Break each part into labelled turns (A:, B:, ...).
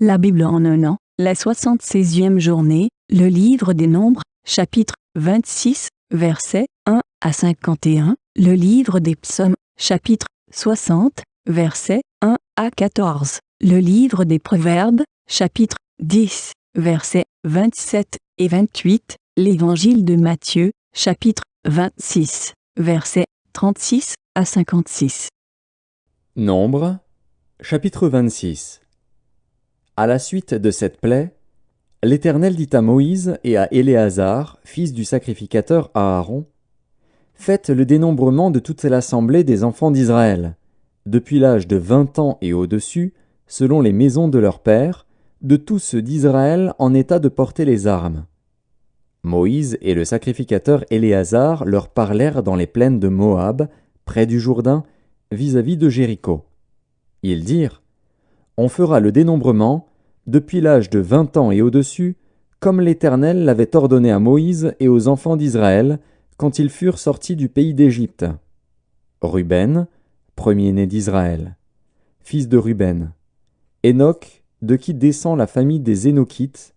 A: La Bible en un an, la 76e journée, le livre des Nombres, chapitre 26, versets 1 à 51, le livre des Psaumes, chapitre 60, versets 1 à 14, le livre des Proverbes, chapitre 10, versets 27 et 28, l'évangile de Matthieu, chapitre 26, versets 36 à 56.
B: Nombres, chapitre 26. À la suite de cette plaie, l'Éternel dit à Moïse et à Éléazar, fils du sacrificateur Aaron, « Faites le dénombrement de toute l'assemblée des enfants d'Israël, depuis l'âge de 20 ans et au-dessus, selon les maisons de leurs pères, de tous ceux d'Israël en état de porter les armes. » Moïse et le sacrificateur Éléazar leur parlèrent dans les plaines de Moab, près du Jourdain, vis-à-vis de Jéricho. Ils dirent, « On fera le dénombrement, depuis l'âge de 20 ans et au-dessus, comme l'Éternel l'avait ordonné à Moïse et aux enfants d'Israël, quand ils furent sortis du pays d'Égypte. Ruben, premier-né d'Israël, fils de Ruben. Enoch, de qui descend la famille des Énochites.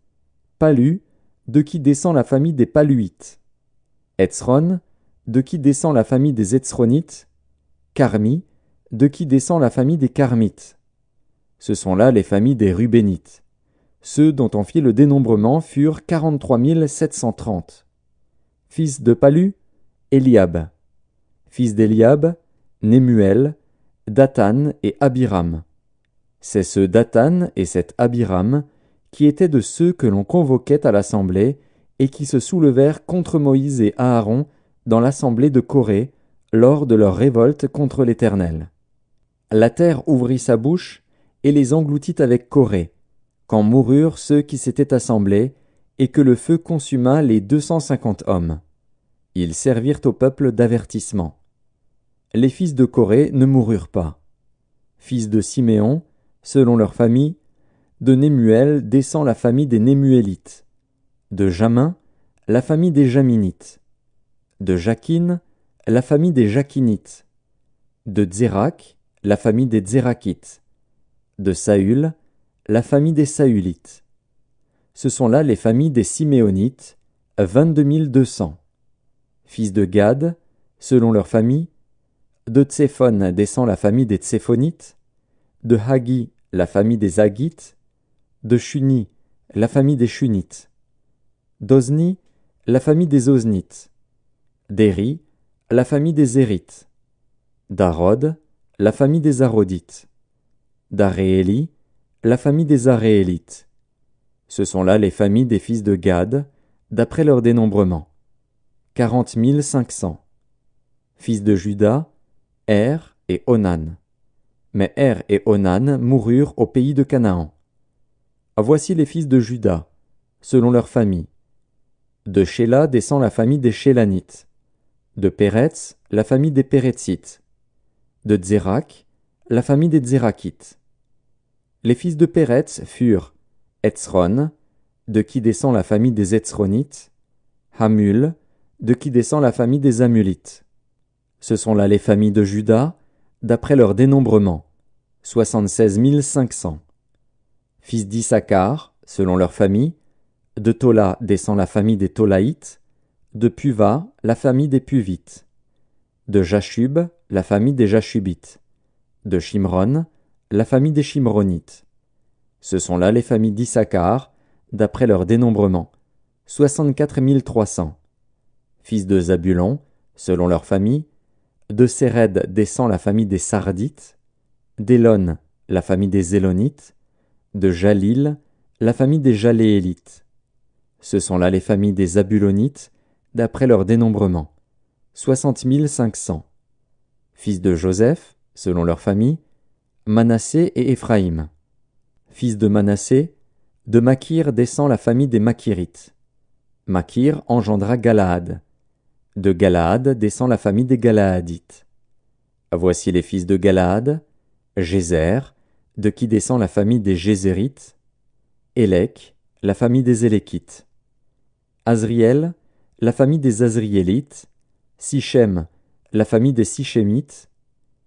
B: Palu, de qui descend la famille des Paluites. Hetzron, de qui descend la famille des Hetzronites. Carmi, de qui descend la famille des Carmites. Ce sont là les familles des Rubénites. Ceux dont on fit le dénombrement furent 43 730. Fils de Palu, Eliab. Fils d'Eliab, Nemuel, Dathan et Abiram. C'est ce Dathan et cet Abiram qui étaient de ceux que l'on convoquait à l'assemblée et qui se soulevèrent contre Moïse et Aaron dans l'assemblée de Corée lors de leur révolte contre l'Éternel. La terre ouvrit sa bouche et les engloutit avec Corée, quand moururent ceux qui s'étaient assemblés, et que le feu consuma les 250 hommes. Ils servirent au peuple d'avertissement. Les fils de Corée ne moururent pas. Fils de Siméon, selon leur famille, de Nemuel descend la famille des Nemuélites. De Jamin, la famille des Jaminites. De Jakin, la famille des Jakinites. De Zérak, la famille des Zérakites. De Saül, la famille des Saülites. Ce sont là les familles des Siméonites, 22 200. Fils de Gad, selon leur famille, de Tséphon descend la famille des Tséphonites. De Hagi, la famille des Hagites. De Shuni, la famille des Shunites. D'Ozni, la famille des Oznites. d'Éri, la famille des Érites. d'Arod, la famille des Arodites. d'Arééli, la famille des Aréélites. Ce sont là les familles des fils de Gad, d'après leur dénombrement. 40 500. Fils de Juda, Er et Onan. Mais Er et Onan moururent au pays de Canaan. Voici les fils de Juda, selon leur famille. De Shéla descend la famille des Shélanites. De Péretz, la famille des Péretzites. De Zérak, la famille des Zérakites. Les fils de Péretz furent Hetzron, de qui descend la famille des Hetzronites, Hamul, de qui descend la famille des Hamulites. Ce sont là les familles de Juda, d'après leur dénombrement, 76 500. Fils d'Issachar, selon leur famille, de Tola descend la famille des Tolaïtes, de Puva, la famille des Puvites. De Jashub, la famille des Jashubites. De Shimron, la famille des Shimronites. Ce sont là les familles d'Issachar, d'après leur dénombrement, 64 300. Fils de Zabulon, selon leur famille, de Séred descend la famille des Sardites, d'Élon, la famille des Élonites, de Jalil, la famille des Jaléélites. Ce sont là les familles des Zabulonites, d'après leur dénombrement, 60 500. Fils de Joseph, selon leur famille, Manassé et Éphraïm. Fils de Manassé, de Makir descend la famille des Makirites. Makir engendra Galaad. De Galaad descend la famille des Galaadites. Voici les fils de Galaad, Jézer, de qui descend la famille des Jézérites, Élec, la famille des Élékites. Azriel, la famille des Azriélites, Sichem, la famille des Sichémites,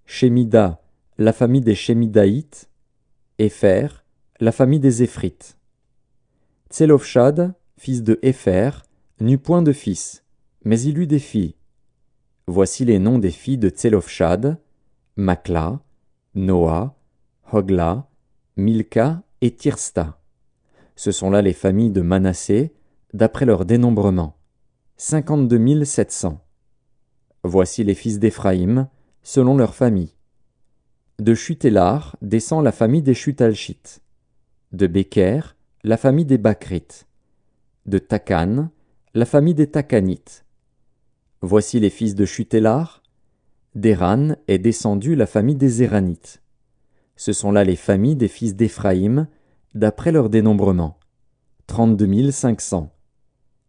B: Shemida, la famille des Shemidaïtes, Épher, la famille des Éphrites. Tselofshad, fils de Hépher, n'eut point de fils, mais il eut des filles. Voici les noms des filles de Tselofshad: Makla, Noa, Hogla, Milka et Tirsta. Ce sont là les familles de Manassé, d'après leur dénombrement. 52 700. Voici les fils d'Éphraïm, selon leur famille. De Chutélar descend la famille des Chutalchites. De Béker, la famille des Bakrites. De Takan, la famille des Takanites. Voici les fils de Chutélar. d'Héran est descendue la famille des Héranites. Ce sont là les familles des fils d'Éphraïm, d'après leur dénombrement. 32 500.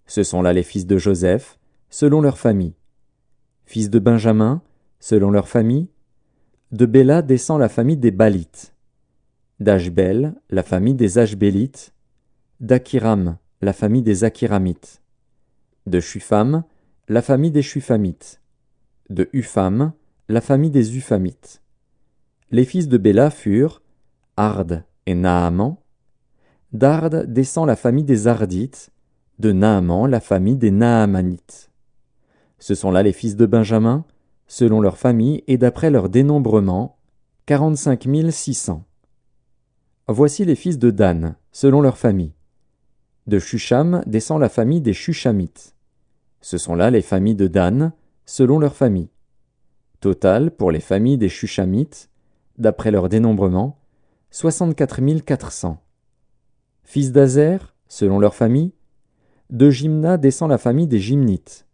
B: Ce sont là les fils de Joseph, selon leur famille. Fils de Benjamin, selon leur famille. De Béla descend la famille des Balites. d'Ashbel, la famille des Ashbélites. d'Akiram, la famille des Akiramites. De Shufam, la famille des Shufamites. De Upham, la famille des Uphamites. Les fils de Béla furent Ard et Naaman. d'Ard descend la famille des Ardites, de Naaman la famille des Naamanites. Ce sont là les fils de Benjamin, selon leur famille et d'après leur dénombrement, 45 600. Voici les fils de Dan, selon leur famille. De Shusham descend la famille des Shushamites. Ce sont là les familles de Dan, selon leur famille. Total pour les familles des Shushamites, d'après leur dénombrement, 64 400. Fils d'Azer, selon leur famille. De Jimna descend la famille des Jimnites.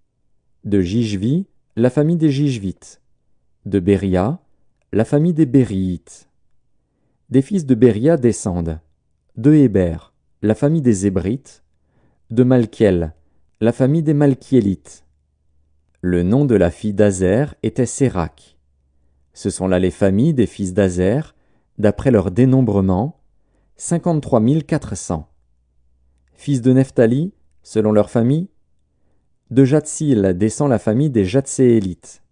B: De Jijvi, la famille des Jijvites. De Béria, la famille des Bériites. Des fils de Béria descendent. De Héber, la famille des Hébrites. De Malkiel, la famille des Malkiélites. Le nom de la fille d'Azer était Sérac. Ce sont là les familles des fils d'Azer, d'après leur dénombrement, 53 400. Fils de Nephtali, selon leur famille. De Jatsil descend la famille des Jatséélites.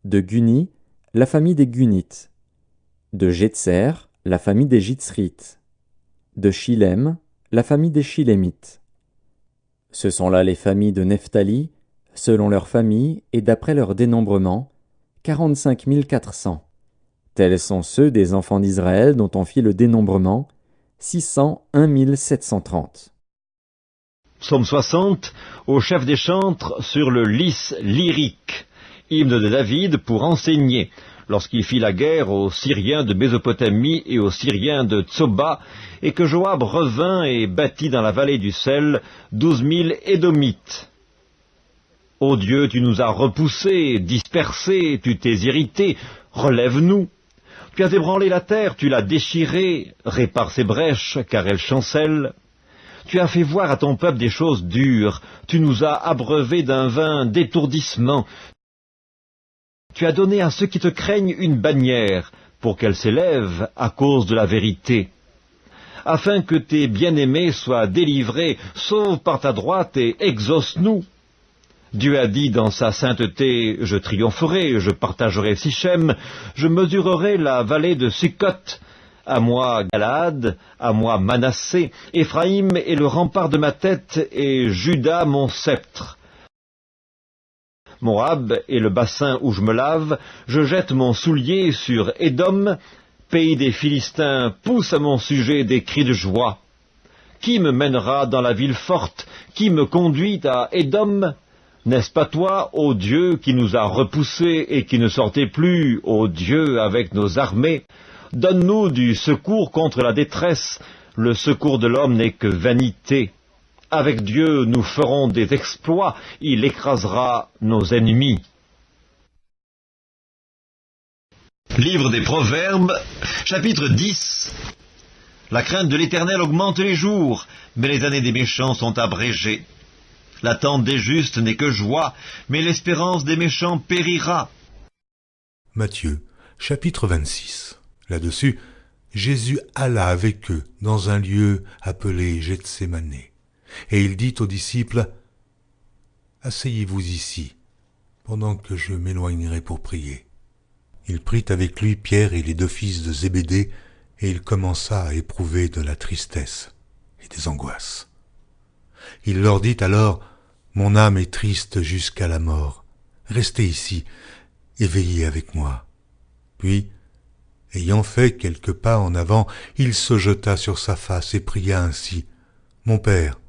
B: De Guni, la famille des Gunites. De Jetser, la famille des Jitzrites. De Shilem, la famille des Shilémites. Ce sont là les familles de Nephtali, selon leur famille et d'après leur dénombrement, 45 400. Tels sont ceux des enfants d'Israël dont on fit le dénombrement, 601 730.
C: Psaume 60, au chef des chantres sur le lys lyrique, hymne de David pour enseigner, lorsqu'il fit la guerre aux Syriens de Mésopotamie et aux Syriens de Tsoba, et que Joab revint et bâtit dans la vallée du sel 12 000 Édomites. Ô Dieu, tu nous as repoussés, dispersés, tu t'es irrité, relève-nous. Tu as ébranlé la terre, tu l'as déchirée, répare ses brèches, car elle chancelle. Tu as fait voir à ton peuple des choses dures, tu nous as abreuvés d'un vin d'étourdissement. Tu as donné à ceux qui te craignent une bannière, pour qu'elle s'élève à cause de la vérité. Afin que tes bien-aimés soient délivrés, sauve par ta droite et exauce-nous. Dieu a dit dans sa sainteté, je triompherai, je partagerai Sichem, je mesurerai la vallée de Sukkot. À moi Galad, à moi Manassé, Éphraïm est le rempart de ma tête, et Juda mon sceptre. Moab est le bassin où je me lave, je jette mon soulier sur Édom, pays des Philistins pousse à mon sujet des cris de joie. Qui me mènera dans la ville forte, qui me conduit à Édom? N'est-ce pas toi, ô Dieu, qui nous a repoussés et qui ne sortait plus, ô Dieu, avec nos armées? Donne-nous du secours contre la détresse, le secours de l'homme n'est que vanité. Avec Dieu nous ferons des exploits, il écrasera nos ennemis. Livre des Proverbes, chapitre 10. La crainte de l'Éternel augmente les jours, mais les années des méchants sont abrégées. L'attente des justes n'est que joie, mais l'espérance des méchants périra.
D: Matthieu, chapitre 26. Là-dessus, Jésus alla avec eux dans un lieu appelé Gethsémane, et il dit aux disciples, « Asseyez-vous ici, pendant que je m'éloignerai pour prier. » Il prit avec lui Pierre et les 2 fils de Zébédée, et il commença à éprouver de la tristesse et des angoisses. Il leur dit alors, « Mon âme est triste jusqu'à la mort. Restez ici et veillez avec moi. » Puis, ayant fait quelques pas en avant, il se jeta sur sa face et pria ainsi, « Mon Père,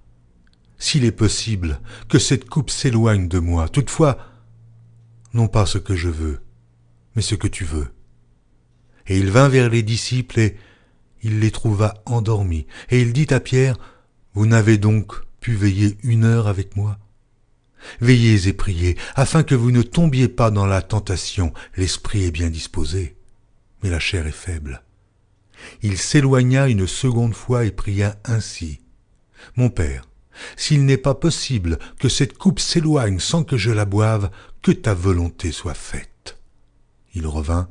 D: s'il est possible que cette coupe s'éloigne de moi, toutefois, non pas ce que je veux, mais ce que tu veux. » Et il vint vers les disciples et il les trouva endormis. Et il dit à Pierre, « Vous n'avez donc pu veiller 1 heure avec moi ? Veillez et priez, afin que vous ne tombiez pas dans la tentation. L'esprit est bien disposé, mais la chair est faible. » Il s'éloigna une seconde fois et pria ainsi, « Mon Père, s'il n'est pas possible que cette coupe s'éloigne sans que je la boive, que ta volonté soit faite. » Il revint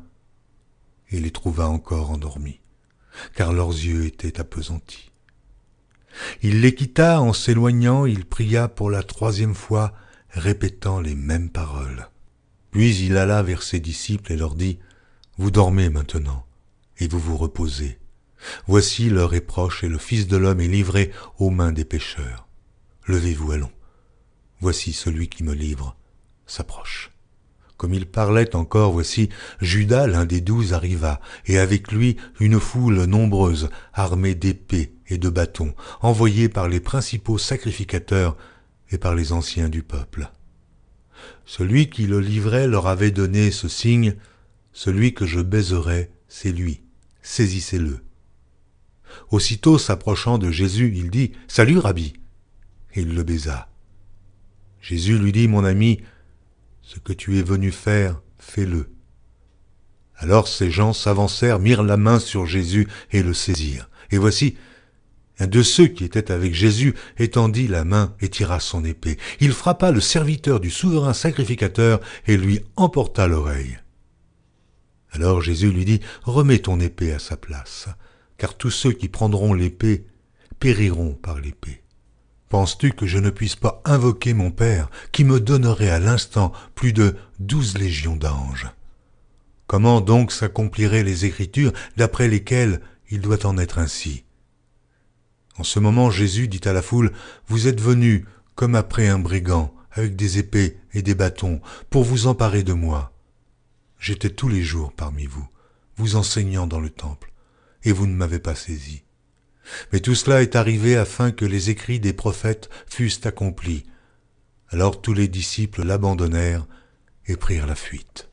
D: et les trouva encore endormis, car leurs yeux étaient appesantis. Il les quitta en s'éloignant, il pria pour la 3e fois, répétant les mêmes paroles. Puis il alla vers ses disciples et leur dit, « Vous dormez maintenant, et vous vous reposez. Voici l'heure est proche et le Fils de l'homme est livré aux mains des pécheurs. Levez-vous, allons. Voici celui qui me livre s'approche. » Comme il parlait encore, voici, Judas, l'un des 12, arriva, et avec lui une foule nombreuse, armée d'épées et de bâtons, envoyée par les principaux sacrificateurs et par les anciens du peuple. Celui qui le livrait leur avait donné ce signe, « Celui que je baiserai, c'est lui, saisissez-le. » Aussitôt s'approchant de Jésus, il dit, « Salut, Rabbi !» Et il le baisa. Jésus lui dit, « Mon ami, ce que tu es venu faire, fais-le. » Alors ces gens s'avancèrent, mirent la main sur Jésus et le saisirent. Et voici, un de ceux qui étaient avec Jésus étendit la main et tira son épée. Il frappa le serviteur du souverain sacrificateur et lui emporta l'oreille. Alors Jésus lui dit, « Remets ton épée à sa place, car tous ceux qui prendront l'épée périront par l'épée. Penses-tu que je ne puisse pas invoquer mon Père, qui me donnerait à l'instant plus de 12 légions d'anges? Comment donc s'accompliraient les Écritures d'après lesquelles il doit en être ainsi? » En ce moment, Jésus dit à la foule, « Vous êtes venus comme après un brigand, avec des épées et des bâtons, pour vous emparer de moi. J'étais tous les jours parmi vous, vous enseignant dans le temple, et vous ne m'avez pas saisi. Mais tout cela est arrivé afin que les écrits des prophètes fussent accomplis. » Alors tous les disciples l'abandonnèrent et prirent la fuite.